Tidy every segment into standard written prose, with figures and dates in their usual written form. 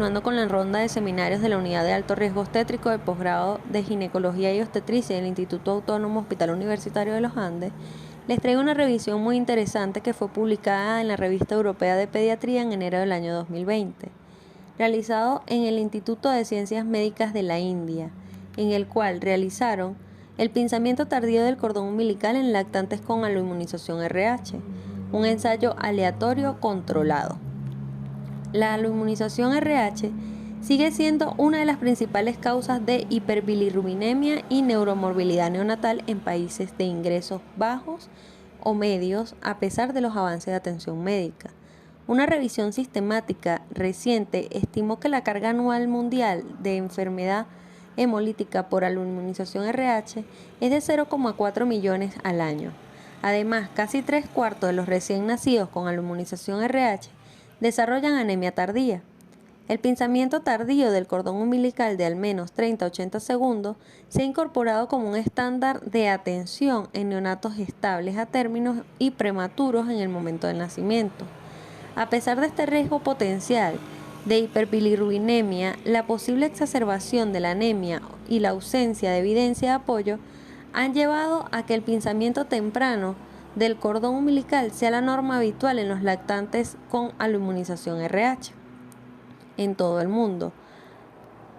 Continuando con la ronda de seminarios de la Unidad de Alto Riesgo Obstétrico del Posgrado de Ginecología y Obstetricia del Instituto Autónomo Hospital Universitario de los Andes, les traigo una revisión muy interesante que fue publicada en la Revista Europea de Pediatría en enero del año 2020, realizado en el Instituto de Ciencias Médicas de la India, en el cual realizaron el pinzamiento tardío del cordón umbilical en lactantes con aloinmunización RH, un ensayo aleatorio controlado. La aloinmunización RH sigue siendo una de las principales causas de hiperbilirrubinemia y neuromorbilidad neonatal en países de ingresos bajos o medios, a pesar de los avances de atención médica. Una revisión sistemática reciente estimó que la carga anual mundial de enfermedad hemolítica por aloinmunización RH es de 0,4 millones al año. Además, casi 3/4 de los recién nacidos con aloinmunización RH desarrollan anemia tardía. El pinzamiento tardío del cordón umbilical de al menos 30 a 80 segundos se ha incorporado como un estándar de atención en neonatos estables a términos y prematuros en el momento del nacimiento. A pesar de este riesgo potencial de hiperbilirrubinemia, la posible exacerbación de la anemia y la ausencia de evidencia de apoyo han llevado a que el pinzamiento temprano del cordón umbilical sea la norma habitual en los lactantes con aloinmunización RH en todo el mundo.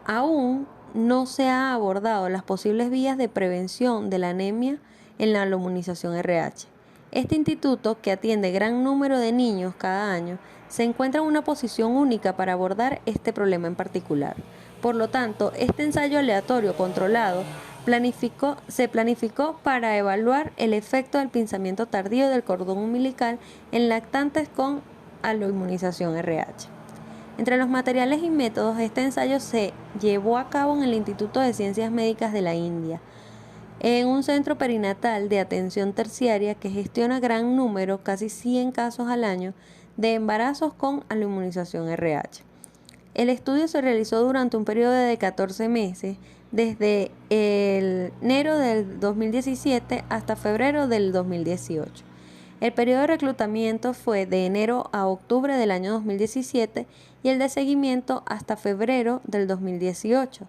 Aún no se ha abordado las posibles vías de prevención de la anemia en la aloinmunización RH. Este instituto, que atiende gran número de niños cada año, se encuentra en una posición única para abordar este problema en particular. Por lo tanto, este ensayo aleatorio controlado se planificó para evaluar el efecto del pinzamiento tardío del cordón umbilical en lactantes con aloinmunización RH. Entre los materiales y métodos, este ensayo se llevó a cabo en el Instituto de Ciencias Médicas de la India, en un centro perinatal de atención terciaria que gestiona gran número, casi 100 casos al año, de embarazos con aloinmunización RH. El estudio se realizó durante un periodo de 14 meses, desde enero del 2017 hasta febrero del 2018. El periodo de reclutamiento fue de enero a octubre del año 2017 y el de seguimiento hasta febrero del 2018.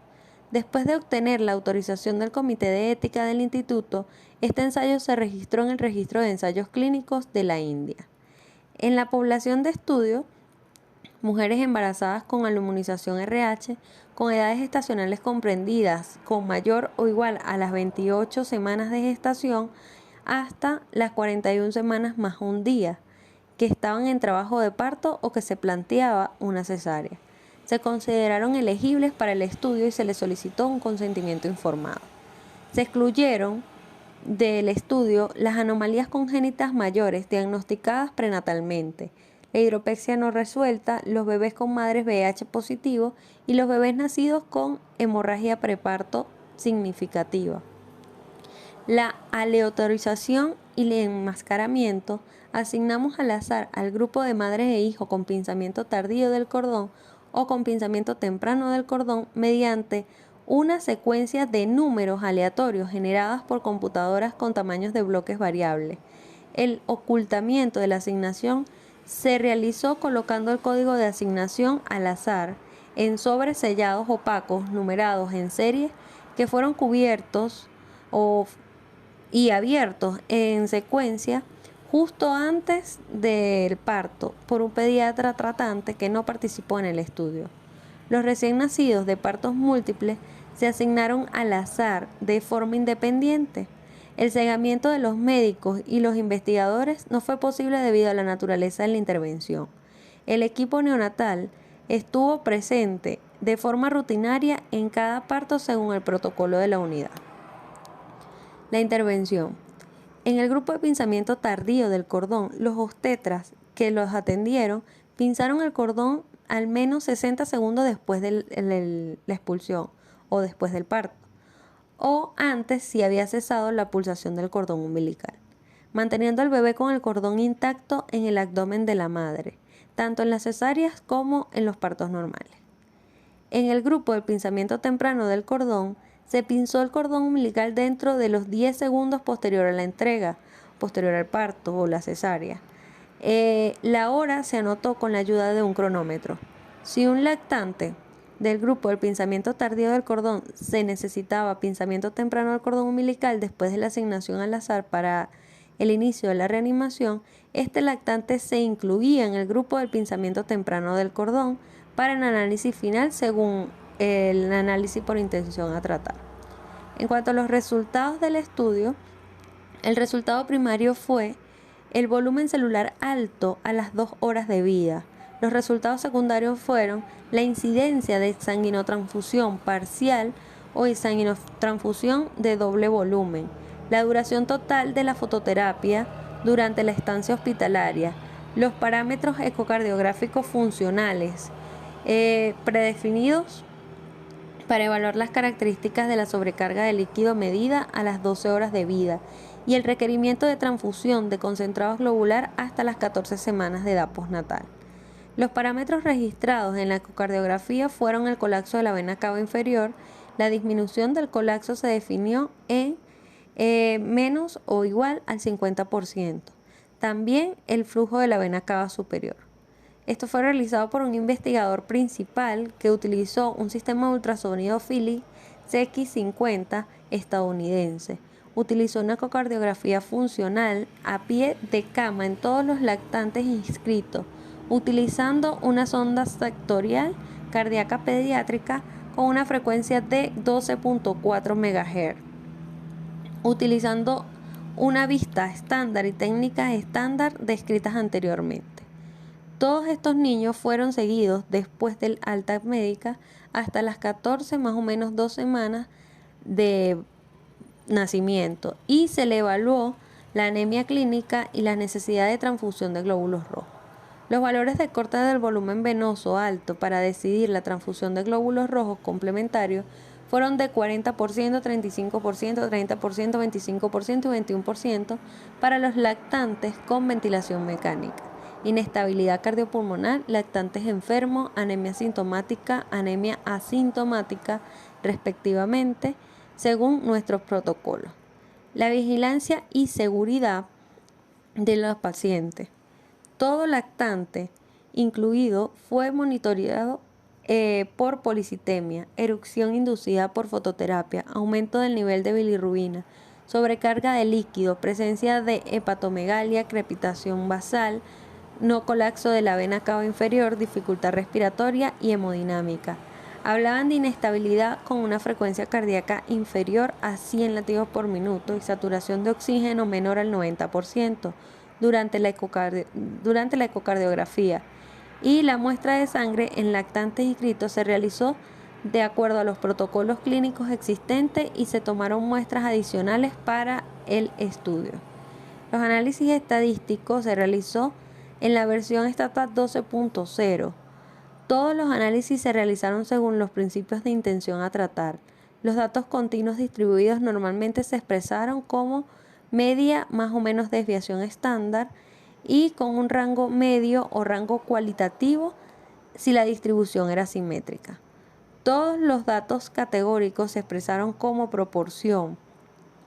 Después de obtener la autorización del Comité de Ética del Instituto, este ensayo se registró en el Registro de Ensayos Clínicos de la India. En la población de estudio, mujeres embarazadas con aloinmunización RH con edades gestacionales comprendidas con mayor o igual a las 28 semanas de gestación hasta las 41 semanas más un día, que estaban en trabajo de parto o que se planteaba una cesárea. Se consideraron elegibles para el estudio y se les solicitó un consentimiento informado. Se excluyeron del estudio las anomalías congénitas mayores diagnosticadas prenatalmente, la hidropexia no resuelta, los bebés con madres VIH positivo y los bebés nacidos con hemorragia preparto significativa. La aleatorización y el enmascaramiento asignamos al azar al grupo de madres e hijos con pinzamiento tardío del cordón o con pinzamiento temprano del cordón mediante una secuencia de números aleatorios generadas por computadoras con tamaños de bloques variables. El ocultamiento de la asignación se realizó colocando el código de asignación al azar en sobres sellados opacos numerados en serie que fueron cubiertos y abiertos en secuencia justo antes del parto por un pediatra tratante que no participó en el estudio. Los recién nacidos de partos múltiples se asignaron al azar de forma independiente. El cegamiento de los médicos y los investigadores no fue posible debido a la naturaleza de la intervención. El equipo neonatal estuvo presente de forma rutinaria en cada parto según el protocolo de la unidad. La intervención. En el grupo de pinzamiento tardío del cordón, los obstetras que los atendieron pinzaron el cordón al menos 60 segundos después de la expulsión o después del parto, o antes si había cesado la pulsación del cordón umbilical, manteniendo al bebé con el cordón intacto en el abdomen de la madre, tanto en las cesáreas como en los partos normales. En el grupo del pinzamiento temprano del cordón, se pinzó el cordón umbilical dentro de los 10 segundos posterior a la entrega, posterior al parto o la cesárea. La hora se anotó con la ayuda de un cronómetro. Si un lactante del grupo del pinzamiento tardío del cordón se necesitaba pinzamiento temprano del cordón umbilical después de la asignación al azar para el inicio de la reanimación, este lactante se incluía en el grupo del pinzamiento temprano del cordón para el análisis final según el análisis por intención a tratar. En cuanto a los resultados del estudio, el resultado primario fue el volumen celular alto a las 2 horas de vida. Los resultados secundarios fueron la incidencia de sanguinotransfusión parcial o sanguinotransfusión de doble volumen, la duración total de la fototerapia durante la estancia hospitalaria, los parámetros ecocardiográficos funcionales predefinidos para evaluar las características de la sobrecarga de líquido medida a las 12 horas de vida y el requerimiento de transfusión de concentrados globular hasta las 14 semanas de edad postnatal. Los parámetros registrados en la ecocardiografía fueron el colapso de la vena cava inferior. La disminución del colapso se definió en menos o igual al 50%. También el flujo de la vena cava superior. Esto fue realizado por un investigador principal que utilizó un sistema de ultrasonido Philips CX50 estadounidense. Utilizó una ecocardiografía funcional a pie de cama en todos los lactantes inscritos, utilizando una sonda sectorial cardíaca pediátrica con una frecuencia de 12.4 MHz, utilizando una vista estándar y técnicas estándar descritas anteriormente. Todos estos niños fueron seguidos después del alta médica hasta las 14 más o menos 2 semanas de nacimiento y se le evaluó la anemia clínica y la necesidad de transfusión de glóbulos rojos. Los valores de corte del volumen venoso alto para decidir la transfusión de glóbulos rojos complementarios fueron de 40%, 35%, 30%, 25% y 21% para los lactantes con ventilación mecánica. Inestabilidad cardiopulmonar, lactantes enfermos, anemia sintomática, anemia asintomática, respectivamente, según nuestros protocolos. La vigilancia y seguridad de los pacientes. Todo lactante incluido fue monitoreado por policitemia, erupción inducida por fototerapia, aumento del nivel de bilirrubina, sobrecarga de líquido, presencia de hepatomegalia, crepitación basal, no colapso de la vena cava inferior, dificultad respiratoria y hemodinámica. Hablaban de inestabilidad con una frecuencia cardíaca inferior a 100 latidos por minuto y saturación de oxígeno menor al 90% durante la ecocardiografía. Y la muestra de sangre en lactantes inscritos se realizó de acuerdo a los protocolos clínicos existentes y se tomaron muestras adicionales para el estudio. Los análisis estadísticos se realizó en la versión StatSat 12.0. Todos los análisis se realizaron según los principios de intención a tratar. Los datos continuos distribuidos normalmente se expresaron como media más o menos desviación estándar y con un rango medio o rango cualitativo si la distribución era simétrica. Todos los datos categóricos se expresaron como proporción.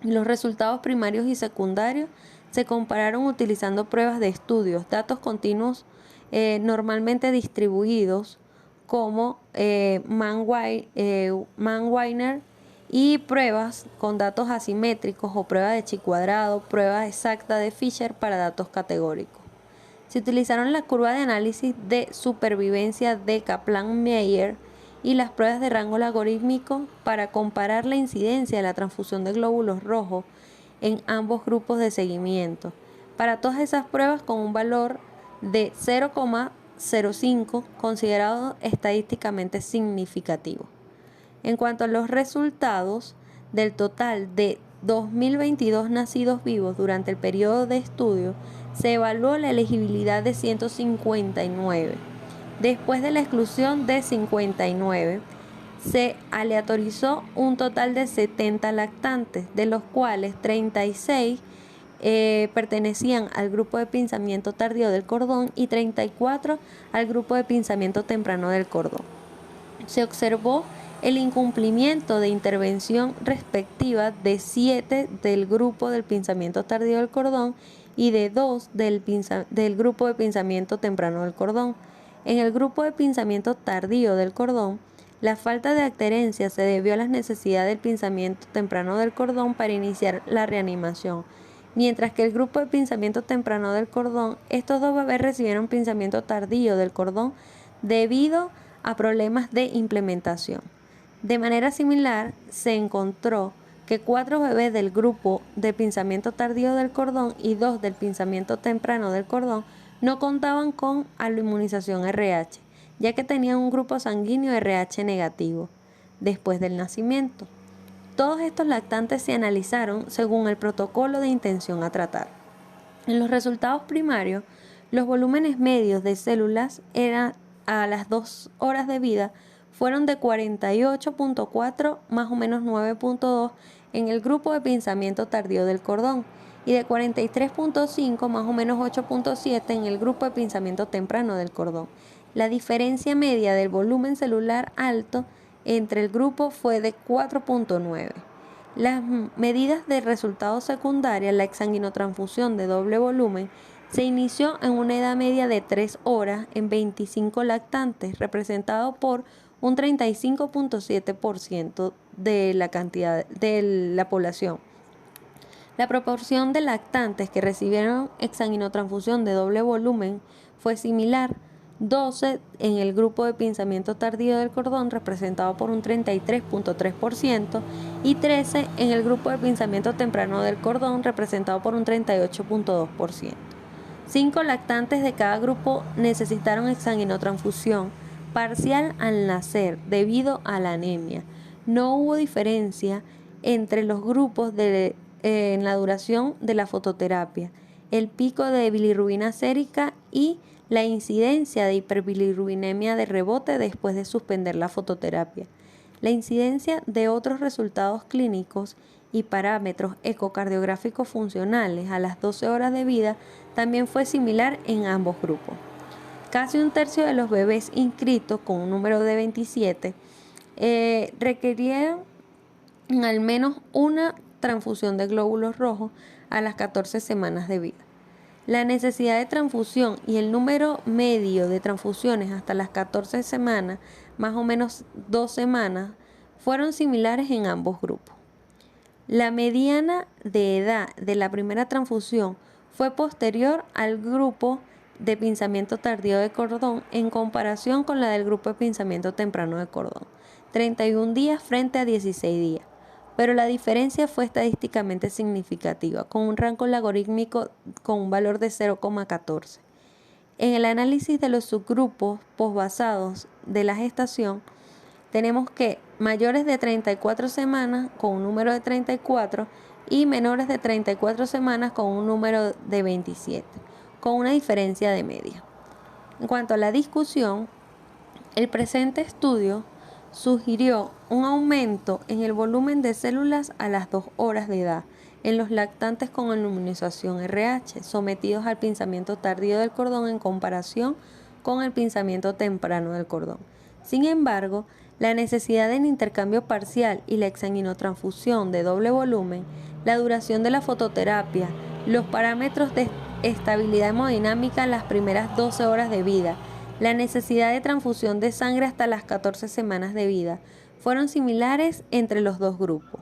Los resultados primarios y secundarios se compararon utilizando pruebas de estudios, datos continuos normalmente distribuidos como Mann-Wiener y pruebas con datos asimétricos o prueba de chi cuadrado, prueba exacta de Fisher para datos categóricos. Se utilizaron la curva de análisis de supervivencia de Kaplan-Meier y las pruebas de rango logarítmico para comparar la incidencia de la transfusión de glóbulos rojos en ambos grupos de seguimiento. Para todas esas pruebas con un valor de 0,05 considerado estadísticamente significativo. En cuanto a los resultados, del total de 2.022 nacidos vivos durante el periodo de estudio, se evaluó la elegibilidad de 159. Después de la exclusión de 59, se aleatorizó un total de 70 lactantes, de los cuales 36 pertenecían al grupo de pinzamiento tardío del cordón y 34 al grupo de pinzamiento temprano del cordón. Se observó el incumplimiento de intervención respectiva de 7 del grupo del pinzamiento tardío del cordón y de 2 del grupo de pinzamiento temprano del cordón. En el grupo de pinzamiento tardío del cordón, la falta de adherencia se debió a las necesidades del pinzamiento temprano del cordón para iniciar la reanimación, mientras que el grupo de pinzamiento temprano del cordón, estos dos bebés recibieron pinzamiento tardío del cordón debido a problemas de implementación. De manera similar, se encontró que 4 bebés del grupo de pinzamiento tardío del cordón y 2 del pinzamiento temprano del cordón no contaban con aloinmunización RH, ya que tenían un grupo sanguíneo RH negativo después del nacimiento. Todos estos lactantes se analizaron según el protocolo de intención a tratar. En los resultados primarios, los volúmenes medios de células a las 2 horas de vida fueron de 48.4 más o menos 9.2 en el grupo de pinzamiento tardío del cordón y de 43.5 más o menos 8.7 en el grupo de pinzamiento temprano del cordón. La diferencia media del volumen celular alto entre el grupo fue de 4.9. Las medidas de resultados secundarios, la exsanguinotransfusión de doble volumen, se inició en una edad media de 3 horas en 25 lactantes, representado por un 35.7% de la cantidad de la población. La proporción de lactantes que recibieron exsanguinotransfusión de doble volumen fue similar: 12 en el grupo de pinzamiento tardío del cordón, representado por un 33.3%, y 13 en el grupo de pinzamiento temprano del cordón, representado por un 38.2%. 5 lactantes de cada grupo necesitaron exsanguinotransfusión parcial al nacer debido a la anemia. No hubo diferencia entre los grupos en la duración de la fototerapia, el pico de bilirrubina sérica y la incidencia de hiperbilirrubinemia de rebote después de suspender la fototerapia. La incidencia de otros resultados clínicos y parámetros ecocardiográficos funcionales a las 12 horas de vida también fue similar en ambos grupos. Casi un tercio de los bebés inscritos, con un número de 27, requerían al menos una transfusión de glóbulos rojos a las 14 semanas de vida. La necesidad de transfusión y el número medio de transfusiones hasta las 14 semanas, más o menos 2 semanas, fueron similares en ambos grupos. La mediana de edad de la primera transfusión fue posterior al grupo de pinzamiento tardío de cordón en comparación con la del grupo de pinzamiento temprano de cordón, 31 días frente a 16 días. Pero la diferencia fue estadísticamente significativa, con un rango logarítmico con un valor de 0,14. En el análisis de los subgrupos posbasados de la gestación, tenemos que mayores de 34 semanas con un número de 34 y menores de 34 semanas con un número de 27, con una diferencia de media. En cuanto a la discusión, el presente estudio sugirió un aumento en el volumen de células a las 2 horas de edad en los lactantes con inmunización RH sometidos al pinzamiento tardío del cordón en comparación con el pinzamiento temprano del cordón. Sin embargo, la necesidad del intercambio parcial y la exsanguinotransfusión de doble volumen, la duración de la fototerapia, los parámetros de estabilidad hemodinámica en las primeras 12 horas de vida, la necesidad de transfusión de sangre hasta las 14 semanas de vida, fueron similares entre los dos grupos.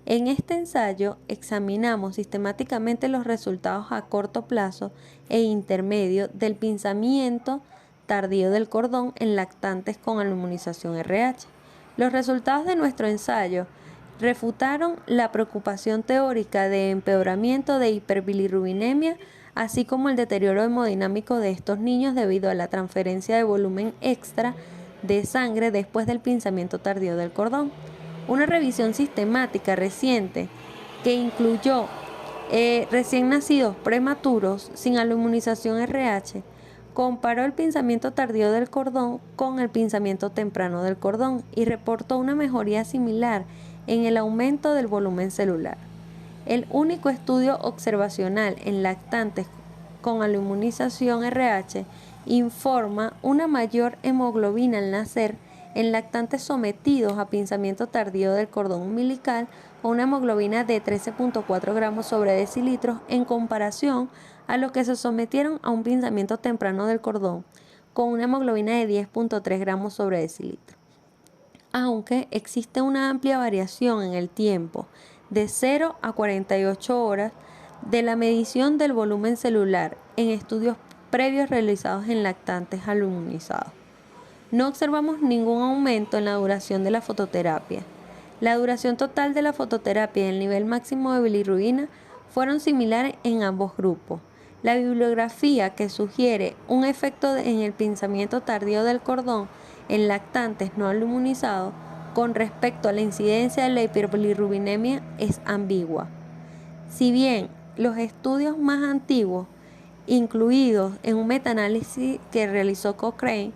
En este ensayo examinamos sistemáticamente los resultados a corto plazo e intermedio del pinzamiento tardío del cordón en lactantes con inmunización RH. Los resultados de nuestro ensayo refutaron la preocupación teórica de empeoramiento de hiperbilirrubinemia, así como el deterioro hemodinámico de estos niños debido a la transferencia de volumen extra de sangre después del pinzamiento tardío del cordón. Una revisión sistemática reciente que incluyó recién nacidos prematuros sin inmunización RH comparó el pinzamiento tardío del cordón con el pinzamiento temprano del cordón y reportó una mejoría similar en el aumento del volumen celular. El único estudio observacional en lactantes con inmunización RH informa una mayor hemoglobina al nacer en lactantes sometidos a pinzamiento tardío del cordón umbilical con una hemoglobina de 13.4 gramos sobre decilitros en comparación a los que se sometieron a un pinzamiento temprano del cordón con una hemoglobina de 10.3 gramos sobre decilitro. Aunque existe una amplia variación en el tiempo de 0 a 48 horas de la medición del volumen celular en estudios previos realizados en lactantes aluminizados. No observamos ningún aumento en la duración de la fototerapia. La duración total de la fototerapia y el nivel máximo de bilirrubina fueron similares en ambos grupos. La bibliografía que sugiere un efecto en el pinzamiento tardío del cordón en lactantes no aluminizados con respecto a la incidencia de la hiperbilirrubinemia es ambigua. Si bien los estudios más antiguos, incluidos en un metaanálisis que realizó Cochrane,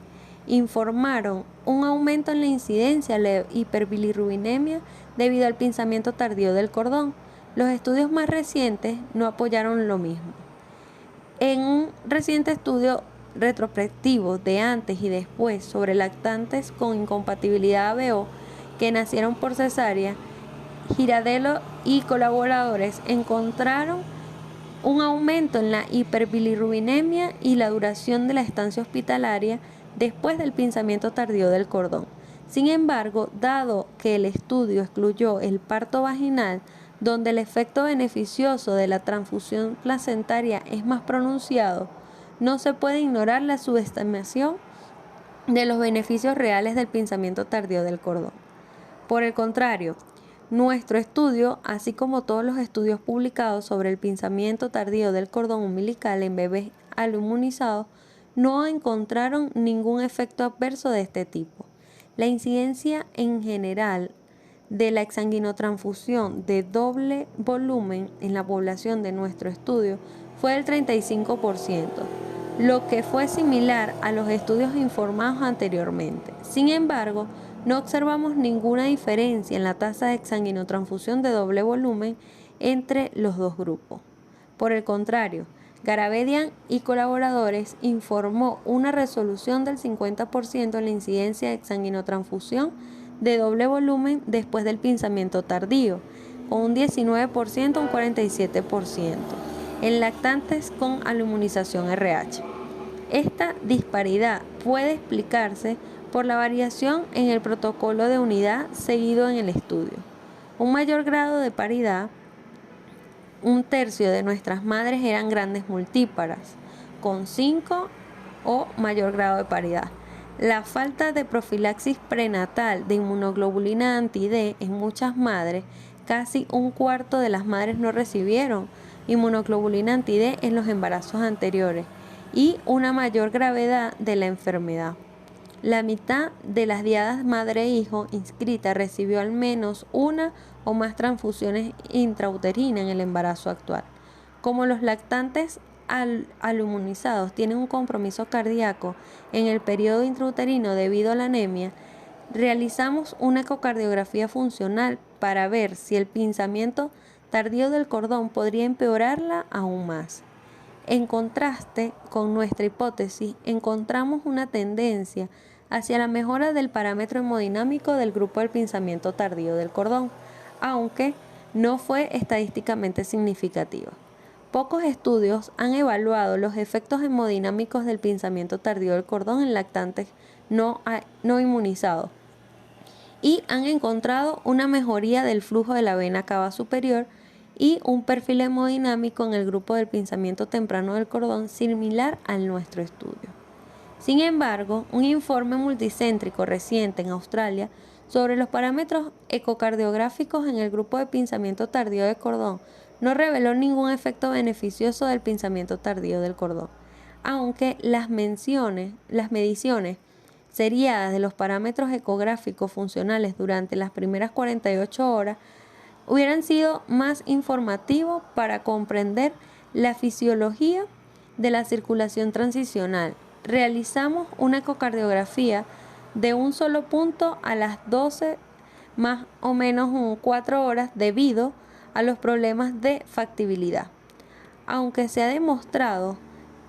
informaron un aumento en la incidencia de la hiperbilirrubinemia debido al pinzamiento tardío del cordón, los estudios más recientes no apoyaron lo mismo. En un reciente estudio retrospectivo de antes y después sobre lactantes con incompatibilidad ABO que nacieron por cesárea, Girardello y colaboradores encontraron un aumento en la hiperbilirrubinemia y la duración de la estancia hospitalaria después del pinzamiento tardío del cordón. Sin embargo, dado que el estudio excluyó el parto vaginal, donde el efecto beneficioso de la transfusión placentaria es más pronunciado, no se puede ignorar la subestimación de los beneficios reales del pinzamiento tardío del cordón. Por el contrario, nuestro estudio, así como todos los estudios publicados sobre el pinzamiento tardío del cordón umbilical en bebés aluminizados, no encontraron ningún efecto adverso de este tipo. La incidencia en general de la exsanguinotransfusión de doble volumen en la población de nuestro estudio fue del 35%, lo que fue similar a los estudios informados anteriormente. Sin embargo, no observamos ninguna diferencia en la tasa de exsanguinotransfusión de doble volumen entre los dos grupos. Por el contrario, Garabedian y colaboradores informó una resolución del 50% en la incidencia de exsanguinotransfusión de doble volumen después del pinzamiento tardío, con un 19% a un 47%, en lactantes con aluminización RH. Esta disparidad puede explicarse por la variación en el protocolo de unidad seguido en el estudio. Un mayor grado de paridad. Un tercio de nuestras madres eran grandes multíparas, con 5 o mayor grado de paridad. La falta de profilaxis prenatal de inmunoglobulina anti-D en muchas madres, casi un cuarto de las madres no recibieron inmunoglobulina anti-D en los embarazos anteriores, y una mayor gravedad de la enfermedad. La mitad de las diadas madre-hijo inscritas recibió al menos una o más transfusiones intrauterinas en el embarazo actual. Como los lactantes aluminizados tienen un compromiso cardíaco en el periodo intrauterino debido a la anemia, realizamos una ecocardiografía funcional para ver si el pinzamiento tardío del cordón podría empeorarla aún más. En contraste con nuestra hipótesis, encontramos una tendencia hacia la mejora del parámetro hemodinámico del grupo del pinzamiento tardío del cordón, aunque no fue estadísticamente significativa. Pocos estudios han evaluado los efectos hemodinámicos del pinzamiento tardío del cordón en lactantes no inmunizados y han encontrado una mejoría del flujo de la vena cava superior y un perfil hemodinámico en el grupo del pinzamiento temprano del cordón similar al nuestro estudio. Sin embargo, un informe multicéntrico reciente en Australia sobre los parámetros ecocardiográficos en el grupo de pinzamiento tardío del cordón no reveló ningún efecto beneficioso del pinzamiento tardío del cordón, aunque las mediciones seriadas de los parámetros ecográficos funcionales durante las primeras 48 horas hubieran sido más informativos para comprender la fisiología de la circulación transicional. Realizamos una ecocardiografía de un solo punto a las 12 más o menos 4 horas debido a los problemas de factibilidad. Aunque se ha demostrado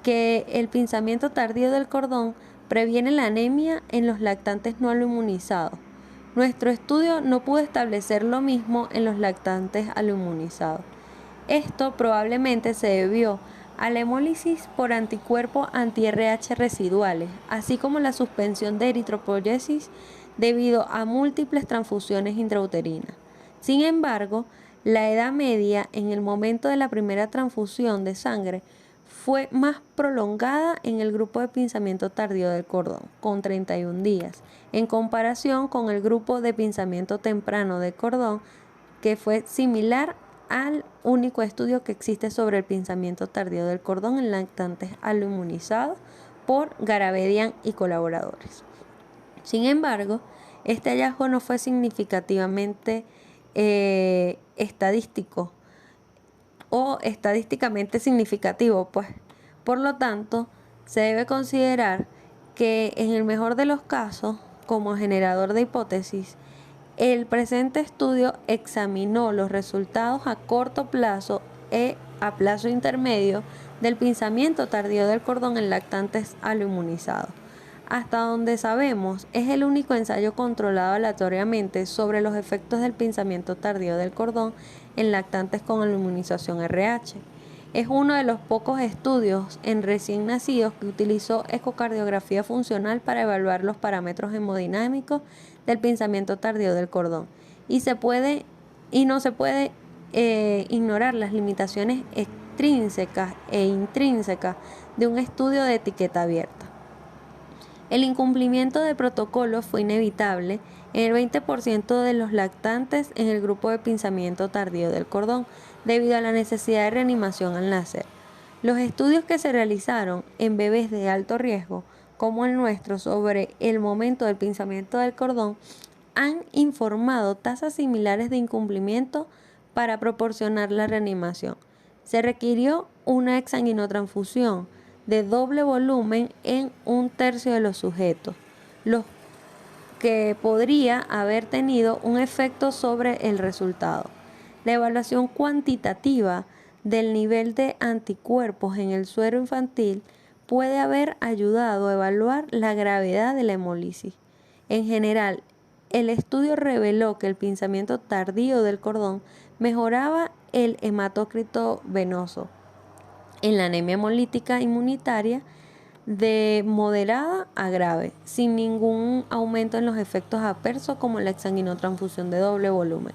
que el pinzamiento tardío del cordón previene la anemia en los lactantes no aluminizados, nuestro estudio no pudo establecer lo mismo en los lactantes aluminizados. Esto probablemente se debió a la hemólisis por anticuerpos anti-RH residuales, así como la suspensión de eritropoyesis debido a múltiples transfusiones intrauterinas. Sin embargo, la edad media en el momento de la primera transfusión de sangre fue más prolongada en el grupo de pinzamiento tardío del cordón, con 31 días, en comparación con el grupo de pinzamiento temprano del cordón, que fue similar al único estudio que existe sobre el pinzamiento tardío del cordón en lactantes aloinmunizados por Garabedian y colaboradores. Sin embargo, este hallazgo no fue significativamente estadístico o estadísticamente significativo, pues. Por lo tanto, se debe considerar que en el mejor de los casos, como generador de hipótesis, el presente estudio examinó los resultados a corto plazo y a plazo intermedio del pinzamiento tardío del cordón en lactantes aloinmunizados. Hasta donde sabemos, es el único ensayo controlado aleatoriamente sobre los efectos del pinzamiento tardío del cordón en lactantes con aloinmunización RH. Es uno de los pocos estudios en recién nacidos que utilizó ecocardiografía funcional para evaluar los parámetros hemodinámicos del pinzamiento tardío del cordón. No se puede ignorar las limitaciones extrínsecas e intrínsecas de un estudio de etiqueta abierta. El incumplimiento de protocolo fue inevitable en el 20% de los lactantes en el grupo de pinzamiento tardío del cordón, debido a la necesidad de reanimación al nacer. Los estudios que se realizaron en bebés de alto riesgo, como el nuestro, sobre el momento del pinzamiento del cordón, han informado tasas similares de incumplimiento para proporcionar la reanimación. Se requirió una exsanguinotransfusión de doble volumen en 1/3 de los sujetos, lo que podría haber tenido un efecto sobre el resultado. La evaluación cuantitativa del nivel de anticuerpos en el suero infantil puede haber ayudado a evaluar la gravedad de la hemólisis. En general, el estudio reveló que el pinzamiento tardío del cordón mejoraba el hematócrito venoso en la anemia hemolítica inmunitaria de moderada a grave, sin ningún aumento en los efectos adversos como la exsanguinotransfusión de doble volumen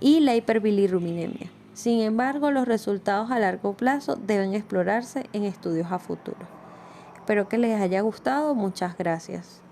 y la hiperbilirrubinemia. Sin embargo, los resultados a largo plazo deben explorarse en estudios a futuro. Espero que les haya gustado. Muchas gracias.